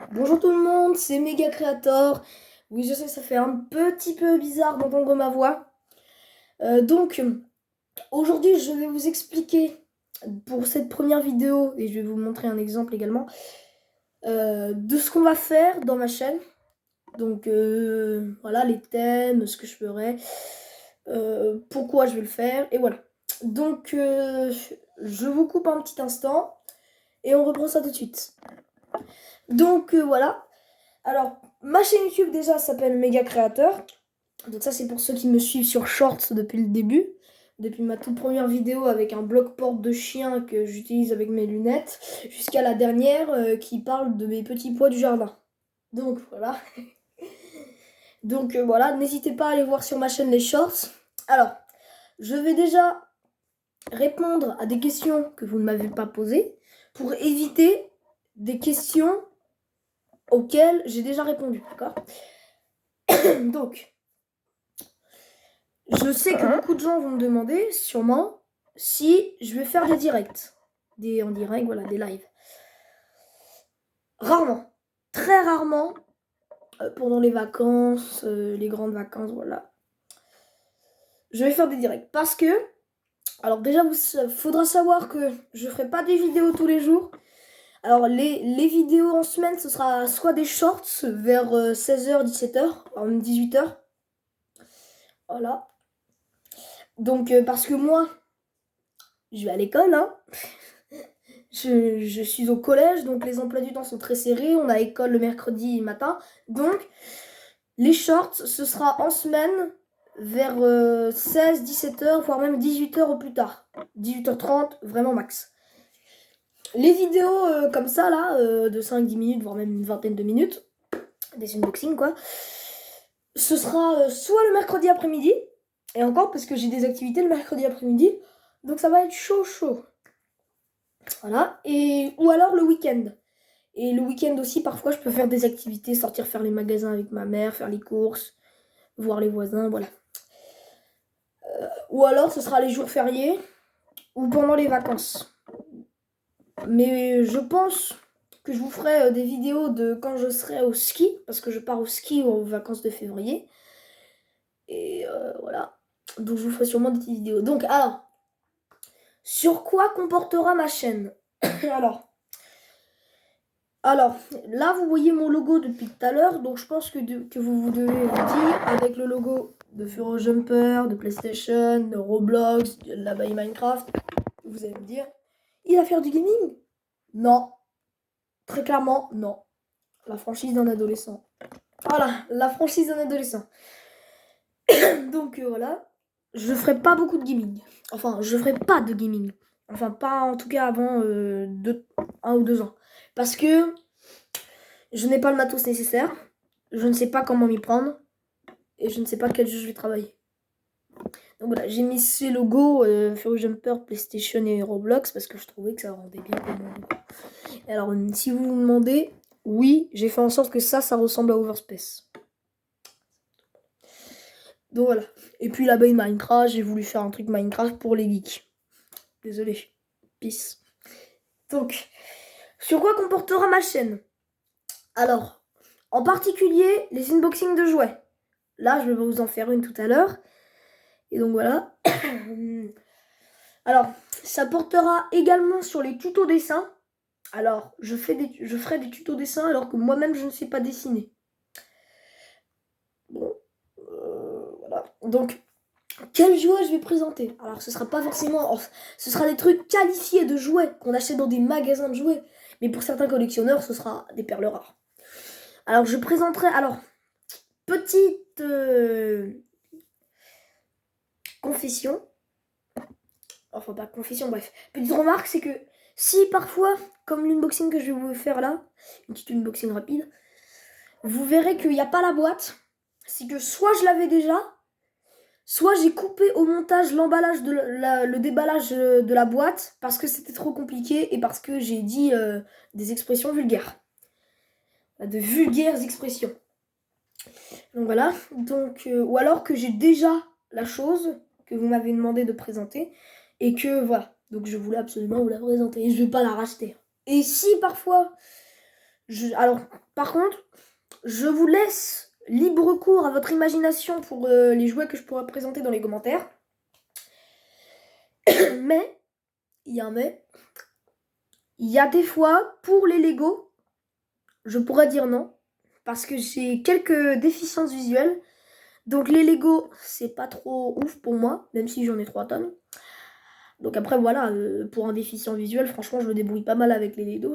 Bonjour tout le monde, c'est Méga Creator. Oui, je sais, ça fait un petit peu bizarre d'entendre ma voix. Donc, aujourd'hui, je vais vous expliquer pour cette première vidéo, et je vais vous montrer un exemple également, de ce qu'on va faire dans ma chaîne. Donc, voilà, les thèmes, ce que je ferai, pourquoi je vais le faire, et voilà. Donc, je vous coupe un petit instant, et on reprend ça tout de suite. Donc, voilà. Alors, ma chaîne YouTube déjà s'appelle Méga Créateur. Donc ça c'est pour ceux qui me suivent sur Shorts depuis le début. Depuis ma toute première vidéo avec un bloc-porte de chien que j'utilise avec mes lunettes, jusqu'à la dernière qui parle de mes petits pois du jardin. Donc voilà. Donc voilà, n'hésitez pas à aller voir sur ma chaîne les Shorts. Alors, je vais déjà répondre à des questions que vous ne m'avez pas posées pour éviter des questions auxquelles j'ai déjà répondu, d'accord? Donc, je sais que beaucoup de gens vont me demander, sûrement, si je vais faire des directs. En direct, voilà, des lives. Rarement. Très rarement. Pendant les vacances, les grandes vacances, voilà. Je vais faire des directs. Parce que, alors déjà, faudra savoir que je ferai pas des vidéos tous les jours. Alors, les vidéos en semaine, ce sera soit des shorts vers 16h, 17h, même 18h. Voilà. Donc, parce que moi, je vais à l'école, hein. Je suis au collège, donc les emplois du temps sont très serrés. On a école le mercredi matin. Donc, les shorts, ce sera en semaine vers 16-17h, voire même 18h au plus tard. 18h30, vraiment max. Les vidéos comme ça, là, de 5-10 minutes, voire même une vingtaine de minutes, des unboxings, quoi, ce sera soit le mercredi après-midi, et encore parce que j'ai des activités le mercredi après-midi, donc ça va être chaud, chaud. Voilà, ou alors le week-end. Et le week-end aussi, parfois, je peux faire des activités, sortir faire les magasins avec ma mère, faire les courses, voir les voisins, voilà. Ou alors, ce sera les jours fériés ou pendant les vacances. Mais je pense que je vous ferai des vidéos de quand je serai au ski, parce que je pars au ski aux vacances de février. Et voilà. Donc, je vous ferai sûrement des petites vidéos. Donc, alors, sur quoi comportera ma chaîne? Alors, là, vous voyez mon logo depuis tout à l'heure, donc je pense que vous devez vous dire, avec le logo de Furo Jumper, de PlayStation, de Roblox, de la by Minecraft, vous allez me dire, il va faire du gaming? Non. Très clairement, non. La franchise d'un adolescent. Voilà, la franchise d'un adolescent. Donc voilà, je ferai pas beaucoup de gaming. Enfin, je ferai pas de gaming. Enfin, pas en tout cas avant 1 ou 2 ans. Parce que je n'ai pas le matos nécessaire, je ne sais pas comment m'y prendre, et je ne sais pas quel jeu je vais travailler. Donc voilà, j'ai mis ces logos Furry Jumper, PlayStation et Roblox parce que je trouvais que ça rendait bien pour mon logo. Et alors, si vous vous demandez, oui, j'ai fait en sorte que ça ressemble à Overspace. Donc voilà. Et puis là-bas, Minecraft, j'ai voulu faire un truc Minecraft pour les geeks. Désolé. Peace. Donc, sur quoi comportera ma chaîne? Alors, en particulier, les unboxings de jouets. Là, je vais vous en faire une tout à l'heure. Et donc voilà. Alors, ça portera également sur les tutos dessins. Alors, je ferai des tutos dessins alors que moi-même, je ne sais pas dessiner. Bon, voilà. Donc, quel jouet je vais présenter? Alors, ce sera pas forcément... ce sera des trucs qualifiés de jouets qu'on achète dans des magasins de jouets. Mais pour certains collectionneurs, ce sera des perles rares. Alors, je présenterai... Alors, petite confession. Enfin, pas confession, bref. Petite remarque, c'est que si parfois, comme l'unboxing que je vais vous faire là, une petite unboxing rapide, vous verrez qu'il n'y a pas la boîte, c'est que soit je l'avais déjà, soit j'ai coupé au montage l'emballage le déballage de la boîte parce que c'était trop compliqué et parce que j'ai dit des expressions vulgaires. De vulgaires expressions. Donc voilà. Donc, ou alors que j'ai déjà la chose que vous m'avez demandé de présenter et que voilà. Donc je voulais absolument vous la présenter et je ne vais pas la racheter. Et si parfois Alors, par contre, je vous laisse libre cours à votre imagination pour les jouets que je pourrais présenter dans les commentaires. Mais, il y a un mais, il y a des fois, pour les Lego, je pourrais dire non, parce que j'ai quelques déficiences visuelles. Donc les Lego, c'est pas trop ouf pour moi, même si j'en ai 3 tonnes. Donc après, voilà, pour un déficient visuel, franchement, je me débrouille pas mal avec les Lego.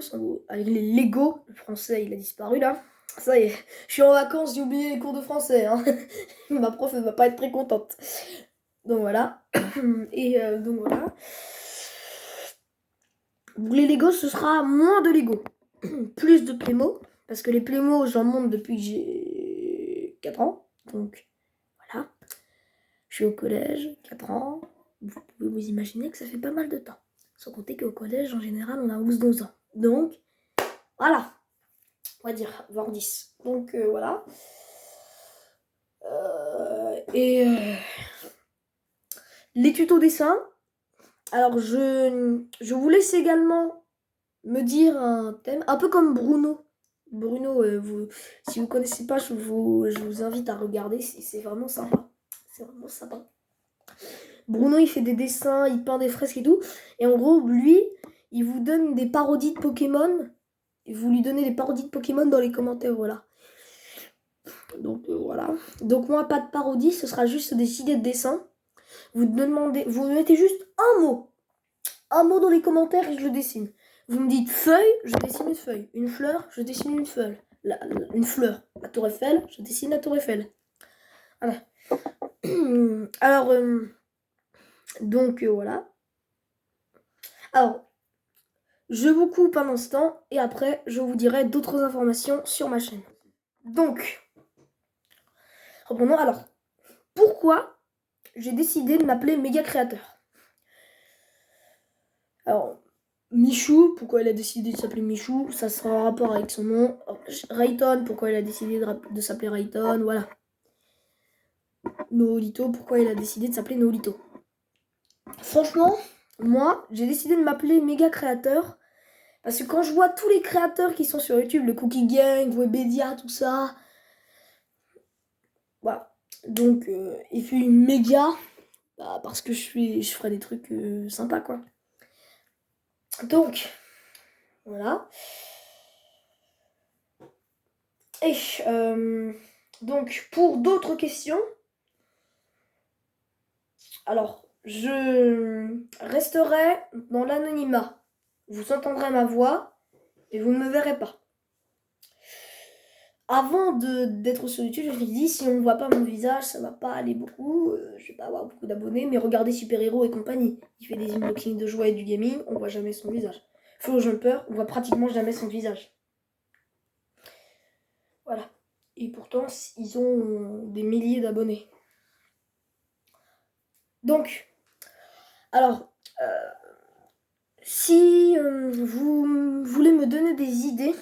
Avec les Lego, le français, il a disparu là. Ça y est, je suis en vacances, j'ai oublié les cours de français. Hein. Ma prof, elle va pas être très contente. Donc voilà. Et donc voilà. Les Lego, ce sera moins de Lego. Plus de Playmo. Parce que les Playmo, j'en monte depuis que j'ai 4 ans. Donc voilà. Je suis au collège, 4 ans. Vous pouvez vous imaginer que ça fait pas mal de temps. Sans compter qu'au collège, en général, on a 11-12 ans. Donc, voilà. On va dire, voire 10. Donc, voilà. Les tutos dessin. Alors, je vous laisse également me dire un thème. Un peu comme Bruno. Bruno, si vous connaissez pas, je vous invite à regarder. C'est vraiment sympa. C'est vraiment sympa. Bruno, il fait des dessins, il peint des fresques et tout. Et en gros, lui, il vous donne des parodies de Pokémon. Et vous lui donnez des parodies de Pokémon dans les commentaires, voilà. Donc, voilà. Donc, moi, pas de parodie, ce sera juste des idées de dessin. Vous mettez juste un mot. Un mot dans les commentaires et je le dessine. Vous me dites feuille, je dessine une feuille. Une fleur, je dessine une feuille. Une fleur. La tour Eiffel, je dessine la tour Eiffel. Voilà. Alors, donc, voilà. Alors, je vous coupe un instant et après, je vous dirai d'autres informations sur ma chaîne. Donc, reprenons. Alors, pourquoi j'ai décidé de m'appeler Méga Créateur? Alors, Michou, pourquoi il a décidé de s'appeler Michou? Ça sera en rapport avec son nom. Rayton, pourquoi il a décidé de s'appeler Rayton? Voilà. Noolito, pourquoi il a décidé de s'appeler Noolito? Franchement, moi, j'ai décidé de m'appeler Méga Créateur parce que quand je vois tous les créateurs qui sont sur YouTube, le Cookie Gang, Webedia, tout ça, voilà. Donc, et puis méga, bah, parce que je ferai des trucs sympas, quoi. Donc, voilà. Et donc, pour d'autres questions, alors, je resterai dans l'anonymat. Vous entendrez ma voix, mais vous ne me verrez pas. Avant d'être sur YouTube, je me suis dit, si on ne voit pas mon visage, ça va pas aller beaucoup. Je vais pas avoir beaucoup d'abonnés, mais regardez Super Hero et compagnie. Il fait des unboxings de jouets et du gaming, on voit jamais son visage. Flo Jumper, on voit pratiquement jamais son visage. Voilà. Et pourtant, ils ont des milliers d'abonnés. Donc, alors, si vous voulez me donner des idées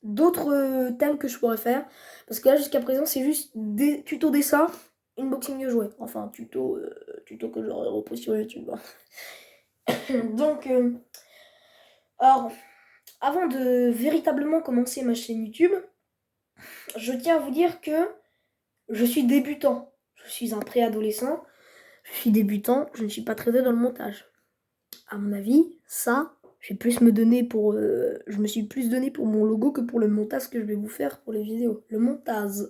d'autres thèmes que je pourrais faire, parce que là jusqu'à présent c'est juste des tutos dessin, unboxing de jouets, enfin tuto que j'aurais repris sur YouTube. Donc alors avant de véritablement commencer ma chaîne YouTube, je tiens à vous dire que je suis débutant, je suis un préadolescent, je suis débutant, je ne suis pas très doué dans le montage. À mon avis, ça, je me suis plus donné pour mon logo que pour le montage que je vais vous faire pour les vidéos. Le montage.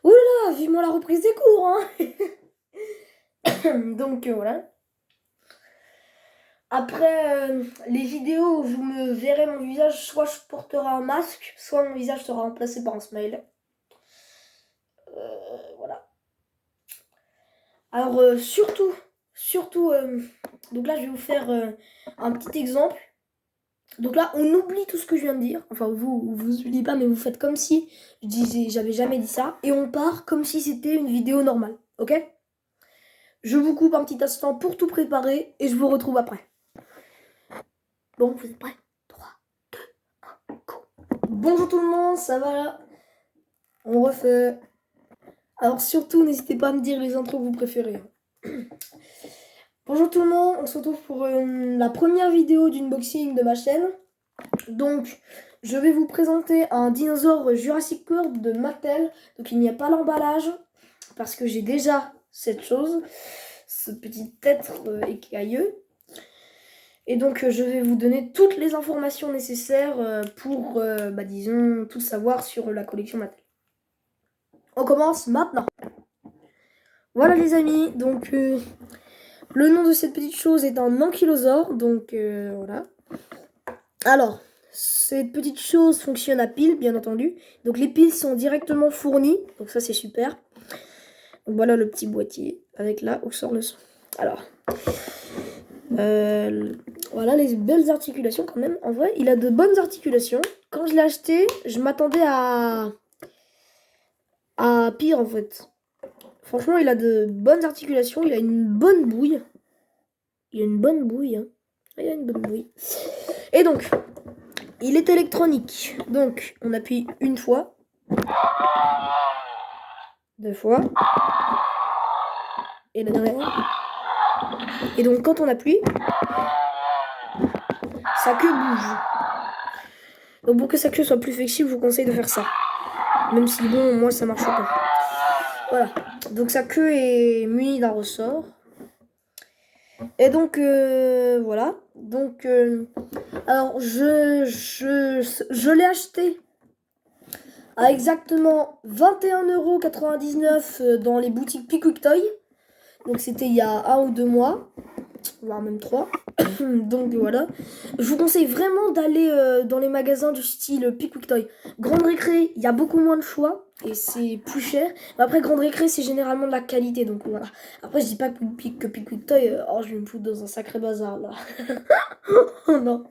Ouh là là, vivement la reprise des cours, hein. Donc voilà. Après les vidéos où vous me verrez mon visage, soit je porterai un masque, soit mon visage sera remplacé par un smile. Voilà. Alors surtout, donc là je vais vous faire un petit exemple. Donc là, on oublie tout ce que je viens de dire. Enfin, vous oubliez pas, mais vous faites comme si j'avais jamais dit ça. Et on part comme si c'était une vidéo normale. Ok? Je vous coupe un petit instant pour tout préparer et je vous retrouve après. Bon, vous êtes prêts? 3, 2, 1, go! Bonjour tout le monde, ça va là? On refait. Alors surtout, n'hésitez pas à me dire les intros que vous préférez. Bonjour tout le monde, on se retrouve pour la première vidéo d'unboxing de ma chaîne. Donc, je vais vous présenter un dinosaure Jurassic World de Mattel. Donc il n'y a pas l'emballage parce que j'ai déjà cette chose, ce petit être écailleux. Et donc je vais vous donner toutes les informations nécessaires pour, disons, tout savoir sur la collection Mattel. On commence maintenant. Voilà les amis, donc le nom de cette petite chose est un ankylosaure, donc voilà. Alors, cette petite chose fonctionne à pile, bien entendu. Donc les piles sont directement fournies, donc ça c'est super. Donc voilà le petit boîtier avec là où sort le son. Alors, voilà les belles articulations quand même. En vrai, il a de bonnes articulations. Quand je l'ai acheté, je m'attendais à pire en fait. Franchement, il a de bonnes articulations, il a une bonne bouille. Il a une bonne bouille, hein. Il a une bonne bouille. Et donc, il est électronique. Donc, on appuie une fois. 2 fois. Et la dernière. Et donc, quand on appuie, sa queue bouge. Donc, pour que sa queue soit plus flexible, je vous conseille de faire ça. Même si, bon, moi, ça marche pas. Voilà. Donc, sa queue est munie d'un ressort. Et donc, voilà. Donc, alors, je l'ai acheté à exactement 21,99 € dans les boutiques Pickwick Toy. Donc, c'était il y a 1 ou 2 mois, voire même 3. Donc, voilà. Je vous conseille vraiment d'aller dans les magasins du style Pickwick Toy. Grande Récré, il y a beaucoup moins de choix et c'est plus cher. Mais après, Grande Récré, c'est généralement de la qualité. Donc, voilà. Après, je dis pas que Pickwick Toy, je vais me foutre dans un sacré bazar là. Oh non.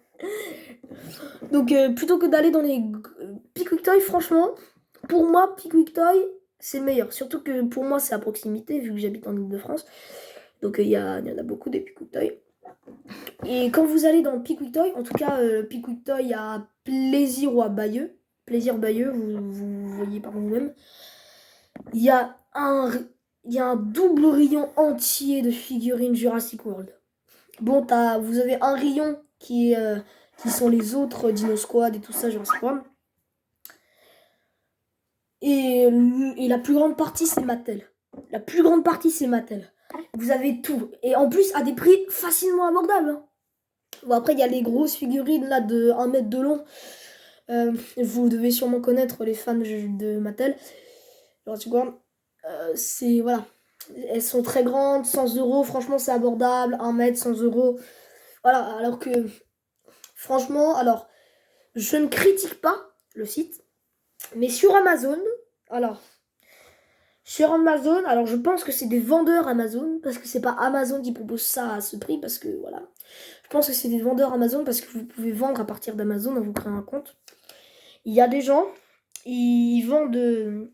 Donc, plutôt que d'aller dans les Pickwick Toy, franchement, pour moi, Pickwick Toy, c'est le meilleur. Surtout que pour moi, c'est à proximité, vu que j'habite en Ile-de-France. Donc, il y en a beaucoup des Pickwick Toy. Et quand vous allez dans Pickwick Toy, en tout cas, Pickwick Toy à Plaisir ou à Bayeux, Plaisir Bayeux, vous voyez par vous-même, il y a un double rayon entier de figurines Jurassic World. Bon, vous avez un rayon qui sont les autres Dino Squad et tout ça, Jurassic World. Et la plus grande partie, c'est Mattel. La plus grande partie, c'est Mattel. Vous avez tout. Et en plus, à des prix facilement abordables. Hein. Bon, après, il y a les grosses figurines là de 1 mètre de long. Vous devez sûrement connaître les fans de Mattel. Jurassic World. C'est, voilà. Elles sont très grandes, 100 €. Franchement, c'est abordable. 1 mètre, 100 €. Voilà, alors que, franchement, alors, je ne critique pas le site. Mais sur Amazon, alors je pense que c'est des vendeurs Amazon, parce que c'est pas Amazon qui propose ça à ce prix, parce que voilà. Je pense que c'est des vendeurs Amazon, parce que vous pouvez vendre à partir d'Amazon en vous créant un compte. Il y a des gens, ils vendent,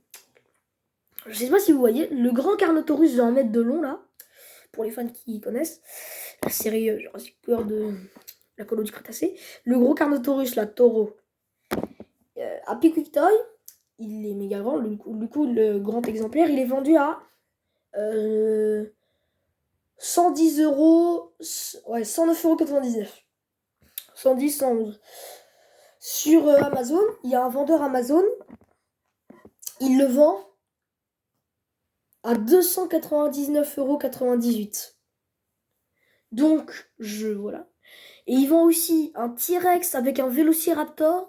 je sais pas si vous voyez, le grand Carnotaurus de 1 mètre de long, là, pour les fans qui connaissent, la série Jurassic World de la colo du Crétacé, le gros Carnotaurus, la taureau, à Pickwick Toy, il est méga grand. Du coup, le grand exemplaire, il est vendu à 110 €. Ouais, 109,99 €. 110, 111. Sur Amazon, il y a un vendeur Amazon. Il le vend à 299,98 €. Donc, voilà. Et il vend aussi un T-Rex avec un Vélociraptor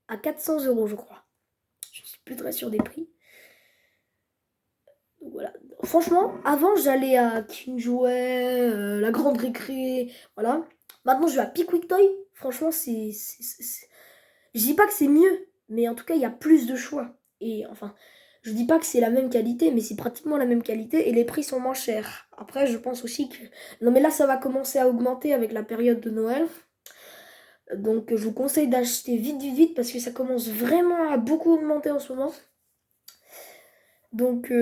à 400 €, je crois. Je suis plus très sûr des prix. Donc voilà. Franchement, avant j'allais à King Jouet, la Grande Récré, voilà. Maintenant je vais à Pickwick Toy. Franchement, je dis pas que c'est mieux, mais en tout cas il y a plus de choix. Et enfin, je dis pas que c'est la même qualité, mais c'est pratiquement la même qualité et les prix sont moins chers. Après, je pense aussi que non, mais là ça va commencer à augmenter avec la période de Noël. Donc je vous conseille d'acheter vite parce que ça commence vraiment à beaucoup augmenter en ce moment. Donc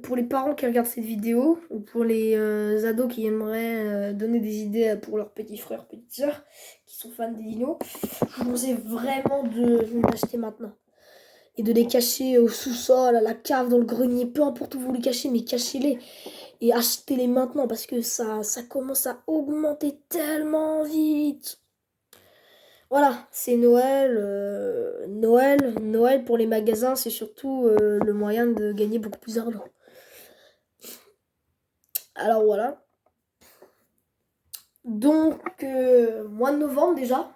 pour les parents qui regardent cette vidéo, ou pour les ados qui aimeraient donner des idées pour leurs petits frères, petites sœurs, qui sont fans des dinos, je vous conseille vraiment de l'acheter maintenant. Et de les cacher au sous-sol, à la cave, dans le grenier, peu importe où vous les cachez, mais cachez-les. Et achetez-les maintenant, parce que ça commence à augmenter tellement vite. Voilà, c'est Noël. Noël pour les magasins, c'est surtout le moyen de gagner beaucoup plus d'argent. Alors voilà. Donc, mois de novembre déjà.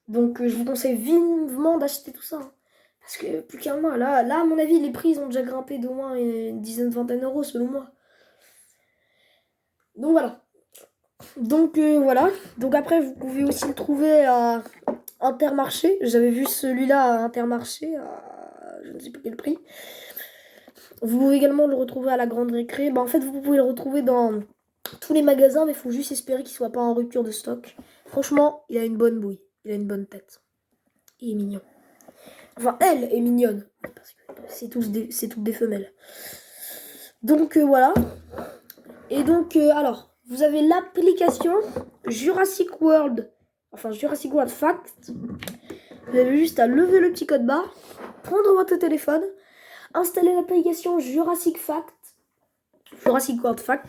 Donc, je vous conseille vivement d'acheter tout ça, hein. Parce que plus qu'un mois, là, à mon avis, les prix ils ont déjà grimpé d'au moins une dizaine, vingtaine d'euros selon moi. Donc voilà. Donc voilà. Donc après, vous pouvez aussi le trouver à Intermarché. J'avais vu celui-là à Intermarché à je ne sais plus quel prix. Vous pouvez également le retrouver à la Grande Récré. Bah, en fait, vous pouvez le retrouver dans tous les magasins, mais il faut juste espérer qu'il soit pas en rupture de stock. Franchement, il a une bonne bouille. Il a une bonne tête. Il est mignon. Enfin, elle est mignonne. Parce que c'est toutes des femelles. Donc voilà. Et donc, alors, vous avez l'application Jurassic World. Enfin, Jurassic World Fact. Vous avez juste à lever le petit code barre, prendre votre téléphone, installer l'application Jurassic World Fact.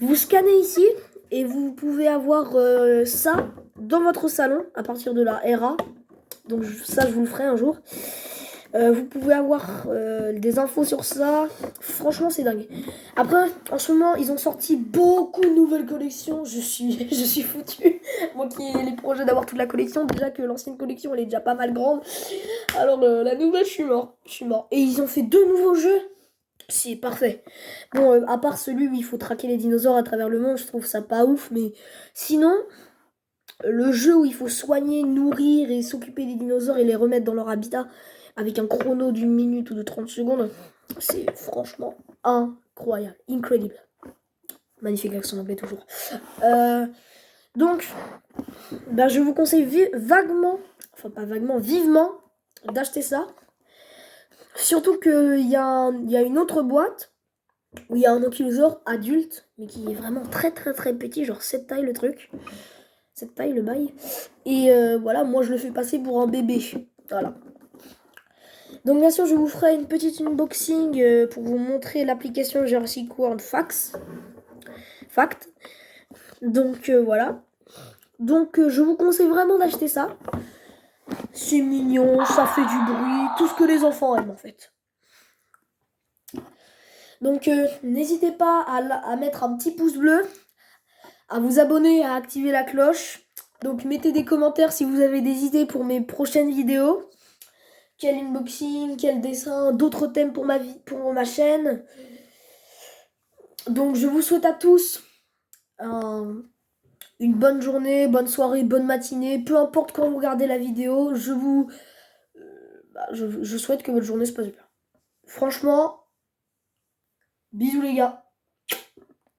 Vous scannez ici et vous pouvez avoir ça dans votre salon à partir de la RA. Donc ça, je vous le ferai un jour. Vous pouvez avoir des infos sur ça. Franchement, c'est dingue. Après, en ce moment, ils ont sorti beaucoup de nouvelles collections. Je suis foutu. Moi qui ai les projets d'avoir toute la collection, déjà que l'ancienne collection, elle est déjà pas mal grande. Alors, la nouvelle, je suis mort. Et ils ont fait 2 nouveaux jeux. C'est parfait. Bon, à part celui où il faut traquer les dinosaures à travers le monde, je trouve ça pas ouf. Mais sinon, le jeu où il faut soigner, nourrir et s'occuper des dinosaures et les remettre dans leur habitat avec un chrono d'1 minute ou de 30 secondes, c'est franchement incroyable. Incredible. Magnifique accent anglais toujours. Donc, ben, je vous conseille vivement d'acheter ça. Surtout qu'il y a une autre boîte où il y a un ankylosaure adulte, mais qui est vraiment très très très petit, genre cette taille le truc. Cette taille le bail. Et voilà, moi je le fais passer pour un bébé. Voilà. Donc bien sûr, je vous ferai une petite unboxing pour vous montrer l'application Jurassic World Fact. Donc voilà. Donc je vous conseille vraiment d'acheter ça. C'est mignon, ça fait du bruit, tout ce que les enfants aiment en fait. Donc n'hésitez pas à mettre un petit pouce bleu, à vous abonner, à activer la cloche. Donc mettez des commentaires si vous avez des idées pour mes prochaines vidéos. Quel unboxing, quel dessin, d'autres thèmes pour ma chaîne. Donc je vous souhaite à tous une bonne journée, bonne soirée, bonne matinée, peu importe quand vous regardez la vidéo, je souhaite que votre journée se passe bien. Franchement, bisous les gars.